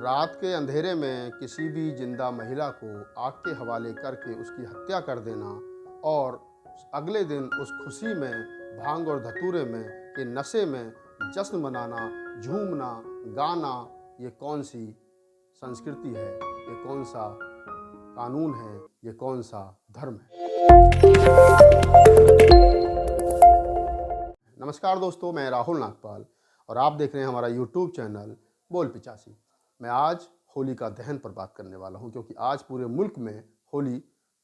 रात के अंधेरे में किसी भी जिंदा महिला को आग के हवाले करके उसकी हत्या कर देना और अगले दिन उस खुशी में भांग और धतूरे में के नशे में जश्न मनाना, झूमना, गाना, ये कौन सी संस्कृति है, ये कौन सा कानून है, ये कौन सा धर्म है। नमस्कार दोस्तों, मैं राहुल नागपाल और आप देख रहे हैं हमारा YouTube चैनल बोल पिचासी। मैं आज होली का दहन पर बात करने वाला हूं, क्योंकि आज पूरे मुल्क में होली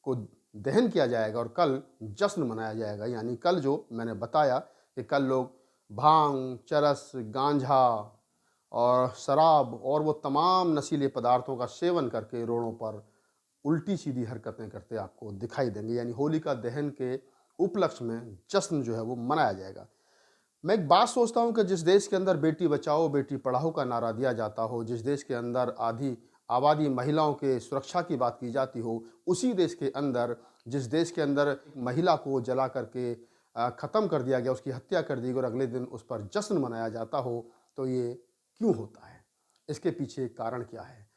को दहन किया जाएगा और कल जश्न मनाया जाएगा। यानी कल जो मैंने बताया कि कल लोग भांग, चरस, गांजा और शराब और वो तमाम नशीले पदार्थों का सेवन करके रोडों पर उल्टी सीधी हरकतें करते आपको दिखाई देंगे। यानी होली का दहन के उपलक्ष्य में जश्न जो है वो मनाया जाएगा। मैं एक बात सोचता हूं कि जिस देश के अंदर बेटी बचाओ बेटी पढ़ाओ का नारा दिया जाता हो, जिस देश के अंदर आधी आबादी महिलाओं के सुरक्षा की बात की जाती हो, उसी देश के अंदर जिस देश के अंदर महिला को जला करके ख़त्म कर दिया गया, उसकी हत्या कर दी गई और अगले दिन उस पर जश्न मनाया जाता हो, तो ये क्यों होता है? इसके पीछे कारण क्या है?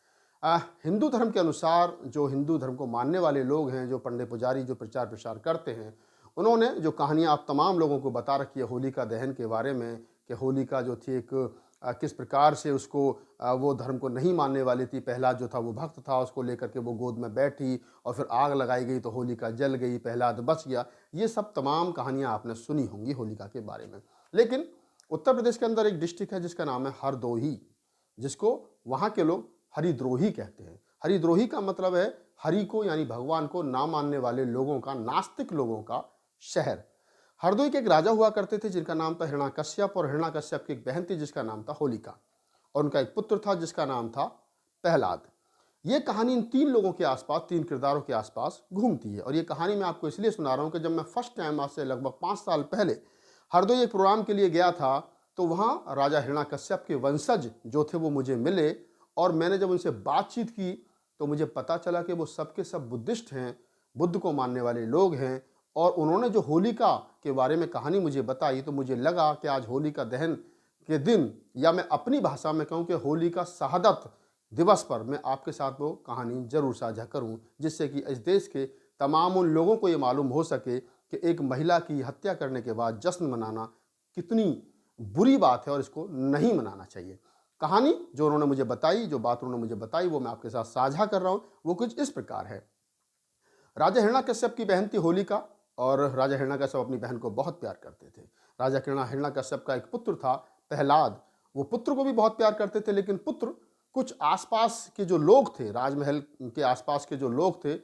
हिंदू धर्म के अनुसार जो हिंदू धर्म को मानने वाले लोग हैं, जो पंडित पुजारी जो प्रचार प्रसार करते हैं, उन्होंने जो कहानियाँ आप तमाम लोगों को बता रखी है होली का दहन के बारे में, कि होली का जो थी एक किस प्रकार से उसको वो धर्म को नहीं मानने वाली थी। प्रहलाद जो था वो भक्त था, उसको लेकर के वो गोद में बैठी और फिर आग लगाई गई तो होलिका जल गई, प्रहलाद बच गया। ये सब तमाम कहानियाँ आपने सुनी होंगी होलिका के बारे में। लेकिन उत्तर प्रदेश के अंदर एक डिस्ट्रिक्ट है जिसका नाम है हरदोही, जिसको वहाँ के लोग हरिद्रोही कहते हैं। हरिद्रोही का मतलब है हरि को यानी भगवान को ना मानने वाले लोगों का, नास्तिक लोगों का शहर। हरदोई के एक राजा हुआ करते थे जिनका नाम था हिरण्याकश्यप, और हिरण्याकश्यप की एक बहन थी जिसका नाम था होलिका, और उनका एक पुत्र था जिसका नाम था प्रहलाद। ये कहानी इन तीन लोगों के आसपास, तीन किरदारों के आसपास घूमती है। और ये कहानी मैं आपको इसलिए सुना रहा हूँ कि जब मैं फर्स्ट टाइम आज से लगभग 5 साल पहले हरदोई एक प्रोग्राम के लिए गया था, तो वहाँ राजा हिरण्याकश्यप के वंशज जो थे वो मुझे मिले, और मैंने जब उनसे बातचीत की तो मुझे पता चला कि वो सब के सब बुद्धिस्ट हैं, बुद्ध को मानने वाले लोग हैं। और उन्होंने जो होलिका के बारे में कहानी मुझे बताई तो मुझे लगा कि आज होलिका दहन के दिन, या मैं अपनी भाषा में कहूँ कि होलिका शहादत दिवस पर मैं आपके साथ वो कहानी जरूर साझा करूँ, जिससे कि इस देश के तमाम उन लोगों को ये मालूम हो सके कि एक महिला की हत्या करने के बाद जश्न मनाना कितनी बुरी बात है और इसको नहीं मनाना चाहिए। कहानी जो उन्होंने मुझे बताई, जो बात उन्होंने मुझे बताई, वो मैं आपके साथ साझा कर रहा हूँ। वो कुछ इस प्रकार है। राजा हिरण्याकश्यप की बहन थी होलिका, और राजा हिरण्याकश्यप अपनी बहन को बहुत प्यार करते थे। राजा हिरण्याकश्यप का एक पुत्र था प्रहलाद, वो पुत्र को भी बहुत प्यार करते थे। लेकिन पुत्र कुछ आसपास के जो लोग थे, राजमहल के आसपास के जो लोग थे,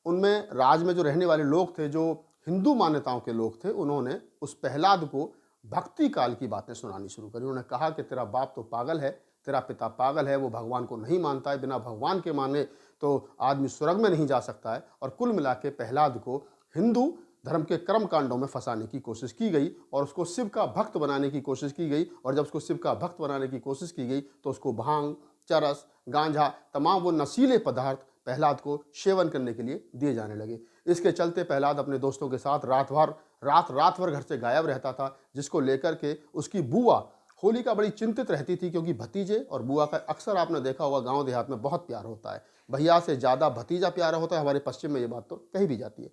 उनमें राज में जो रहने वाले लोग थे, जो हिंदू मान्यताओं के लोग थे, उन्होंने उस प्रहलाद को भक्ति काल की बातें सुनानी शुरू करी। उन्होंने कहा कि तेरा बाप तो पागल है, तेरा पिता पागल है, वो भगवान को नहीं मानता है, बिना भगवान के माने तो आदमी स्वर्ग में नहीं जा सकता है। और कुल मिला के प्रहलाद को हिंदू धर्म के कर्म कांडों में फंसाने की कोशिश की गई और उसको शिव का भक्त बनाने की कोशिश की गई। और जब उसको शिव का भक्त बनाने की कोशिश की गई तो उसको भांग, चरस, गांजा, तमाम वो नशीले पदार्थ प्रहलाद को सेवन करने के लिए दिए जाने लगे। इसके चलते प्रहलाद अपने दोस्तों के साथ रात भर घर से गायब रहता था, जिसको लेकर के उसकी बुआ होलिका बड़ी चिंतित रहती थी, क्योंकि भतीजे और बुआ का अक्सर आपने देखा होगा गांव देहात में बहुत प्यार होता है। भैया से ज़्यादा भतीजा प्यारा होता है। हमारे पश्चिम में ये बात तो कही भी जाती है।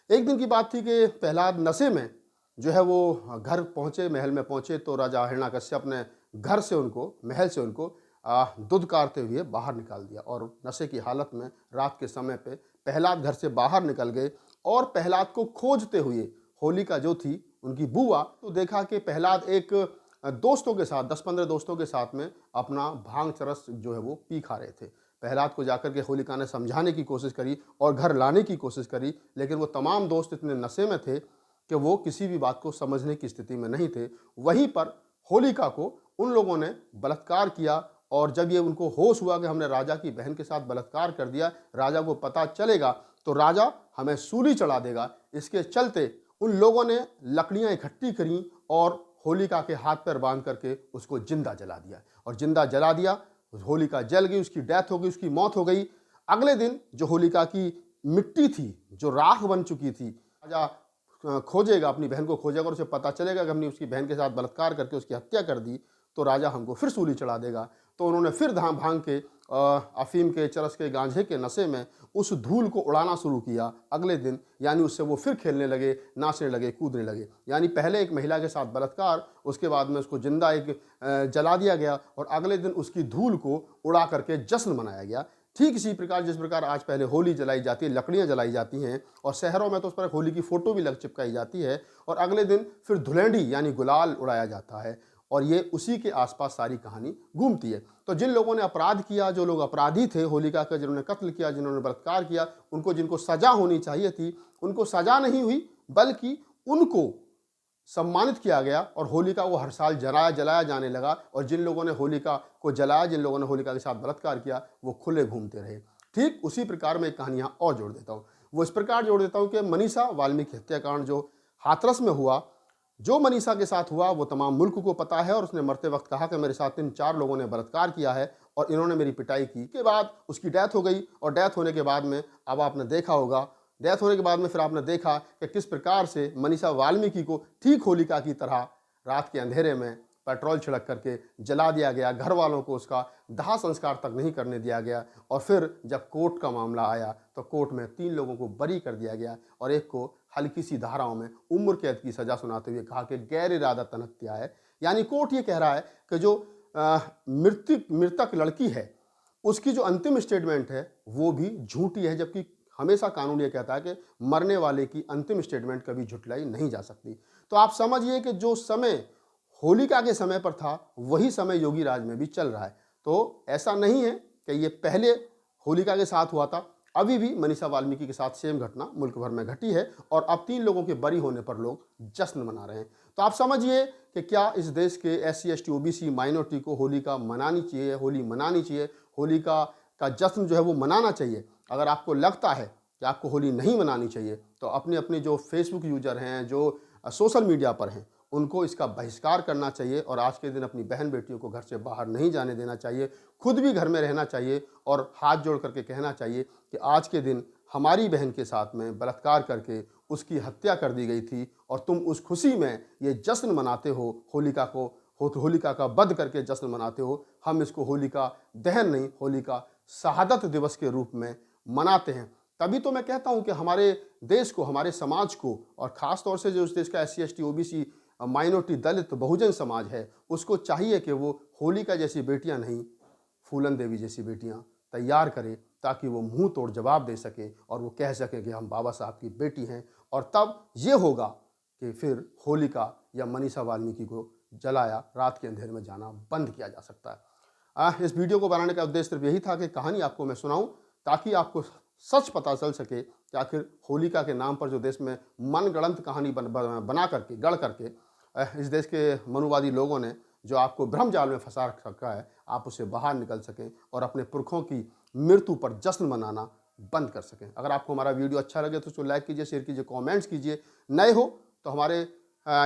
एक दिन की बात थी कि प्रहलाद नशे में जो है वो घर पहुँचे, महल में पहुँचे, तो राजा हिरण्याकश्यप ने घर से उनको, महल से उनको दुदकारते हुए बाहर निकाल दिया। और नशे की हालत में रात के समय पे प्रहलाद घर से बाहर निकल गए और प्रहलाद को खोजते हुए होलिका जो थी उनकी बुआ, तो देखा कि प्रहलाद एक दोस्तों के साथ, 10-15 दोस्तों के साथ में अपना भांग चरस जो है वो पी खा रहे थे। प्रहलाद को जाकर के होलिका ने समझाने की कोशिश करी और घर लाने की कोशिश करी, लेकिन वो तमाम दोस्त इतने नशे में थे कि वो किसी भी बात को समझने की स्थिति में नहीं थे। वहीं पर होलिका को उन लोगों ने बलात्कार किया, और जब ये उनको होश हुआ कि हमने राजा की बहन के साथ बलात्कार कर दिया, राजा को पता चलेगा तो राजा हमें सूली चढ़ा देगा। इसके चलते उन लोगों ने लकड़ियाँ इकट्ठी करी और होलिका के हाथ पैर बांध करके उसको जिंदा जला दिया। और जिंदा जला दिया, होलिका जल गई, उसकी डेथ हो गई, उसकी मौत हो गई। अगले दिन जो होलिका की मिट्टी थी, जो राख बन चुकी थी, राजा खोजेगा, अपनी बहन को खोजेगा और उसे पता चलेगा कि हमने उसकी बहन के साथ बलात्कार करके उसकी हत्या कर दी, तो राजा हमको फिर सूली चढ़ा देगा। तो उन्होंने फिर धाम भांग के अफीम के, चरस के, गांजे के नशे में उस धूल को उड़ाना शुरू किया अगले दिन, यानी उससे वो फिर खेलने लगे, नाचने लगे, कूदने लगे। यानी पहले एक महिला के साथ बलात्कार, उसके बाद में उसको जिंदा जला दिया गया और अगले दिन उसकी धूल को उड़ा करके जश्न मनाया गया। ठीक इसी प्रकार जिस प्रकार आज पहले होली जलाई जाती है, लकड़ियाँ जलाई जाती हैं और शहरों में तो उस पर होली की फ़ोटो भी चिपकाई जाती है और अगले दिन फिर धुलेंडी यानी गुलाल उड़ाया जाता है और ये उसी के आसपास सारी कहानी घूमती है। तो जिन लोगों ने अपराध किया, जो लोग अपराधी थे होलिका का, जिन्होंने कत्ल किया, जिन्होंने बलात्कार किया, जिनको सजा होनी चाहिए थी, उनको सजा नहीं हुई, बल्कि उनको सम्मानित किया गया और होलिका को हर साल जलाया जाने लगा। और जिन लोगों ने होलिका को जलाया, जिन लोगों ने होलिका के साथ बलात्कार किया, वो खुले घूमते रहे। ठीक उसी प्रकार मैं एक कहानी यहाँ और जोड़ देता हूँ। वो इस प्रकार जोड़ देता हूँ कि मनीषा वाल्मीकि हत्याकांड जो हाथरस में हुआ, जो मनीषा के साथ हुआ वो तमाम मुल्क को पता है और उसने मरते वक्त कहा कि मेरे साथ 3-4 लोगों ने बलात्कार किया है और इन्होंने मेरी पिटाई की। के बाद उसकी डेथ हो गई और डेथ होने के बाद में अब आपने देखा होगा, डेथ होने के बाद में फिर आपने देखा कि किस प्रकार से मनीषा वाल्मीकि को ठीक होलिका की तरह रात के अंधेरे में पेट्रोल छिड़क करके जला दिया गया। घर वालों को उसका दाह संस्कार तक नहीं करने दिया गया और फिर जब कोर्ट का मामला आया तो कोर्ट में 3 लोगों को बरी कर दिया गया और एक को हल्की सी धाराओं में उम्र कैद की सजा सुनाते हुए कहा कि गैर इरादतन हत्या है। यानी कोर्ट ये कह रहा है कि जो मृतक लड़की है उसकी जो अंतिम स्टेटमेंट है वो भी झूठी है, जबकि हमेशा कानून ये कहता है कि मरने वाले की अंतिम स्टेटमेंट कभी झुटलाई नहीं जा सकती। तो आप समझिए कि जो समय होलिका के समय पर था वही समय योगी राज में भी चल रहा है। तो ऐसा नहीं है कि ये पहले होलिका के साथ हुआ था, अभी भी मनीषा वाल्मीकि के साथ सेम घटना मुल्क भर में घटी है और अब 3 लोगों के बरी होने पर लोग जश्न मना रहे हैं। तो आप समझिए कि क्या इस देश के SC ST OBC माइनॉरिटी को होलिका मनानी चाहिए, होली मनानी चाहिए, होलिका का जश्न जो है वो मनाना चाहिए। अगर आपको लगता है कि आपको होली नहीं मनानी चाहिए तो अपने अपने जो फेसबुक यूजर हैं, जो सोशल मीडिया पर हैं, उनको इसका बहिष्कार करना चाहिए और आज के दिन अपनी बहन बेटियों को घर से बाहर नहीं जाने देना चाहिए, खुद भी घर में रहना चाहिए और हाथ जोड़ करके कहना चाहिए कि आज के दिन हमारी बहन के साथ में बलात्कार करके उसकी हत्या कर दी गई थी और तुम उस खुशी में ये जश्न मनाते हो, होलिका का वध करके जश्न मनाते हो। हम इसको होलिका दहन नहीं, होलिका शहादत दिवस के रूप में मनाते हैं। तभी तो मैं कहता हूं कि हमारे देश को, हमारे समाज को और ख़ास तौर से जो उस देश का SC ST OBC माइनॉरिटी दलित बहुजन समाज है उसको चाहिए कि वो होलिका जैसी बेटियां नहीं, फूलन देवी जैसी बेटियां तैयार करे ताकि वो मुंह तोड़ जवाब दे सके और वो कह सके कि हम बाबा साहब की बेटी हैं। और तब ये होगा कि फिर होलिका या मनीषा वाल्मीकि को जलाया रात के अंधेरे में जाना बंद किया जा सकता है। इस वीडियो को बनाने का उद्देश्य सिर्फ यही था कि कहानी आपको मैं सुनाऊं ताकि आपको सच पता चल सके कि आखिर होलिका के नाम पर जो देश में मनगढ़ंत कहानी बना करके, गढ़ करके इस देश के मनुवादी लोगों ने जो आपको भ्रम जाल में फंसा रखा है, आप उससे बाहर निकल सकें और अपने पुरखों की मृत्यु पर जश्न मनाना बंद कर सकें। अगर आपको हमारा वीडियो अच्छा लगे तो उसको लाइक कीजिए, शेयर कीजिए, कमेंट्स कीजिए। नए हो तो हमारे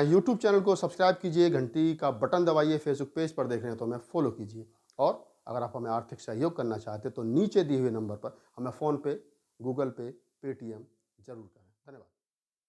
YouTube चैनल को सब्सक्राइब कीजिए, घंटी का बटन दबाइए, फेसबुक पेज पर देख रहे हैं तो हमें फॉलो कीजिए। और अगर आप हमें आर्थिक सहयोग करना चाहते तो नीचे दिए हुए नंबर पर हमें फ़ोन पे, गूगल पे, पेटीएम जरूर करें। धन्यवाद।